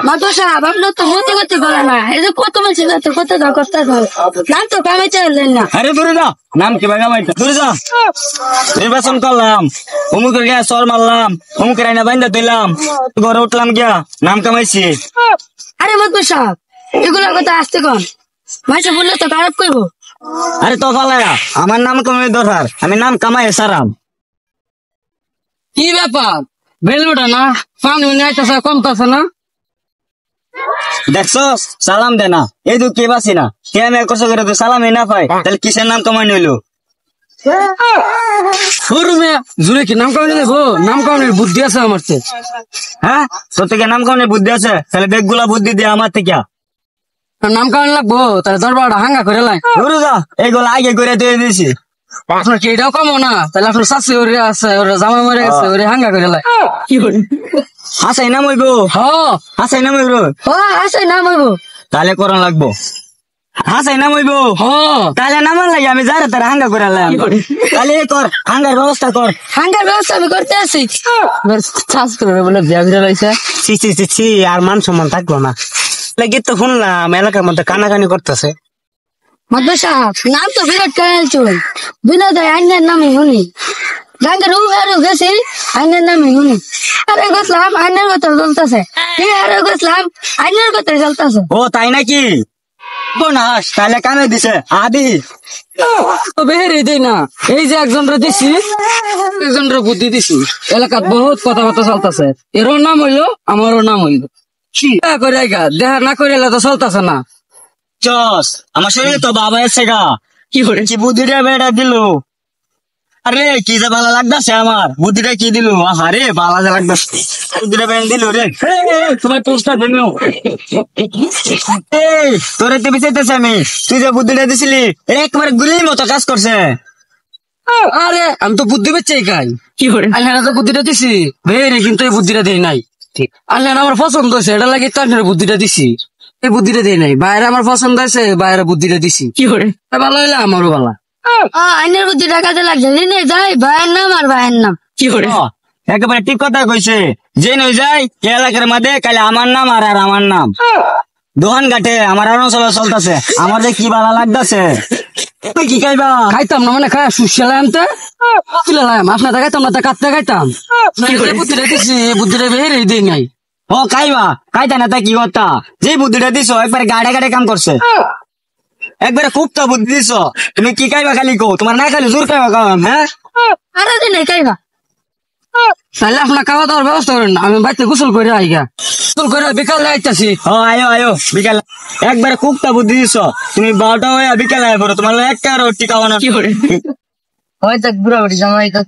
মাদুর সাহেব আপনার তো হতে করতে পারে না, এই যে কত মানুষ কত দা করতে নাম তো কামাই চাইলেন না। আরে দূরে যা, নাম কি বাগামাই দূরে যা। নির্বাচন করলাম, অমুকের গিয়া সর মারলাম, অমুকের আইনা বাইন্দা দিলাম, ঘরে উঠলাম গিয়া নাম কামাইছি। আরে মাদুর সাহেব এগুলোর কথা আসতে কন, মাইসে বললে তো খারাপ করবো। আরে তো ফালায়া আমার নাম কামাই দরকার, আমি নাম কামাই সারাম। কি ব্যাপার বেলুটা না পানি আইতেছে কমতেছে না? দেখছো সালাম দে না, এই তো কে বাসি না, কে আমি কষ্ট করে তো সালামই না পাই, তাহলে কিসের নাম কামাই নইলো? জুড়ে কি নাম কামাই দেবো? নাম কামানোর বুদ্ধি আছে আমার চেয়ে। হ্যাঁ তোর থেকে নাম কামানোর বুদ্ধি আছে, তাহলে বেগগুলা বুদ্ধি দিয়ে আমার থেকে। নাম কামাই লাগবো তাহলে দরবারটা হাঙ্গা করে লাই। দূরে যা, এইগুলো আগে করে দিয়ে দিয়েছি। আপনার কি এটাও কমো না? তাহলে আপনার শাশি ওরে আছে, ওরে জামা মরে গেছে, ওরে হাঙ্গা করে লাই। কি করে হাসাই নাম হইব? হাসাই নাম হইব? আসে নাম হইব, তাহলে করন লাগবো। হাসাই নাম হইব? তাহলে নামান লাগে আমি যারা তারা হাঙ্গা করে লাম। তাহলে কর, হাঙ্গার ব্যবস্থা কর। হাঙ্গার ব্যবস্থা আমি করতে আসি। চাষ করে বলে বিয়া ঘিরে লাইছে। ছি ছি ছি ছি, আর মান সম্মান থাকলো না। লাগে তো শুনলাম এলাকার মধ্যে কানাকানি করতেছে। মাদুর সাহেব নাম তো বিরাট কাল চল, বিনোদয় আইনের নামে শুনি, গাঙ্গের উহারও গেছি আইনের নামে শুনি। আরে গেছিলাম আইনের কথা চলতেছে, আরে গেছিলাম আইনের কথা চলতেছে। ও তাই নাকি? বোনাস তাহলে কামে দিছে আদি তো বেহেরে দেই না, এই যে একজনরে দিছি, একজনরে বুদ্ধি দিছি, এলাকাত বহুত কথাবার্তা চলতেছে। এরও নাম হইলো আমারও নাম হইলো। কি করে দেখা না করে তো চলতেছে না। চস আমার শরীরে তো বাবা এসে গা, কি করে কি বুদ্ধিটা বেড়া দিল। আরে কি যে ভালো লাগতেছে আমার, বুদ্ধিটা কি দিল, আরে ভালো যে লাগতেছে বুদ্ধিটা বেড়ে দিল রে। তোমার পোস্টার দিল তোরে তো বিচাইতেছে আমি, তুই যে বুদ্ধিটা দিছিলি একবারে গুলির মতো কাজ করছে। আরে আমি তো বুদ্ধি পেয়েছি কাই। কি করে আল্লাহ তো বুদ্ধিটা দিছি বেরে, কিন্তু এই বুদ্ধিটা দেই নাই। ঠিক আল্লাহ আমার পছন্দ হয়েছে, এটা লাগে তার বুদ্ধিটা দিছি, এই বুদ্ধিটা দেই নাই। বাইরে আমার পছন্দ হয়েছে, বাইরে বুদ্ধিটা দিছি। কি করে ভালো হইলে আমারও ভালো। আইনের বুদ্ধি টাকাতে লাগছে নিয়ে যাই ভাইয়ের নাম আর ভাইয়ের নাম। কি করে একেবারে ঠিক কথা কইছে, যে নই যাই এলাকার মধ্যে কালে আমার নাম আর আর আমার নাম দোকান ঘাটে আমার আরো চলতেছে, আমার যে কি ভালো লাগতেছে। তুই কি খাইবা? খাইতাম না মানে খাই সুশালাম তো আপনার খাইতাম না, তা কাটতে খাইতাম। বুদ্ধিটা দিছি, বুদ্ধিটা বের দেই নাই। ও খাইবা, খাইতা না তা কি কথা, যে বুদ্ধিটা দিছো একবারে গাড়ে গাড়ে কাম করছে, একবারে খুব তো বুদ্ধি দিছো। তুমি কি খাইবা খালি কো, তোমার না খালি জোর খাইবা কাম। হ্যাঁ আরে দিন খাইবা, তাহলে আপনার খাওয়া দাওয়ার ব্যবস্থা করেন, আমি বাড়িতে গোসল করে আইগা, গোসল করে বিকালে আইতাছি। ও আয়ো আয়ো বিকাল, একবারে খুব তো বুদ্ধি দিছো। তুমি 12টা হয়ে বিকালে আয় পড়ো, তোমার একটা রুটি খাওয়া না। কি করে হয়তো বুড়া বুড়ি জামাই তো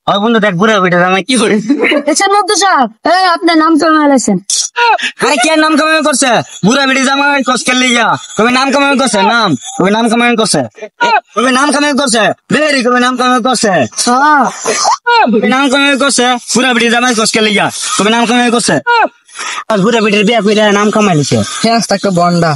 ওই বন্ধু দেখ বুড়া বেটা জামাই কি করে। এসে মাদুর সাহেব আপনার নাম তো মেলেছেন। আরে কে নাম কামাই করছে, বুড়া বেটি জামাই কস খেললি গা, তুমি নাম কামাই করছে, নাম তুমি নাম কামাই করছে, তুমি নাম কামাই করছে বেরি, তুমি নাম কামাই করছে, তুমি নাম কামাই করছে বুড়া বেটি জামাই কস খেললি গা, তুমি নাম কামাই করছে। আর বুড়া বেটির বিয়া কইরা নাম কামাই লিছে। হ্যাঁ একটা বন্ডা।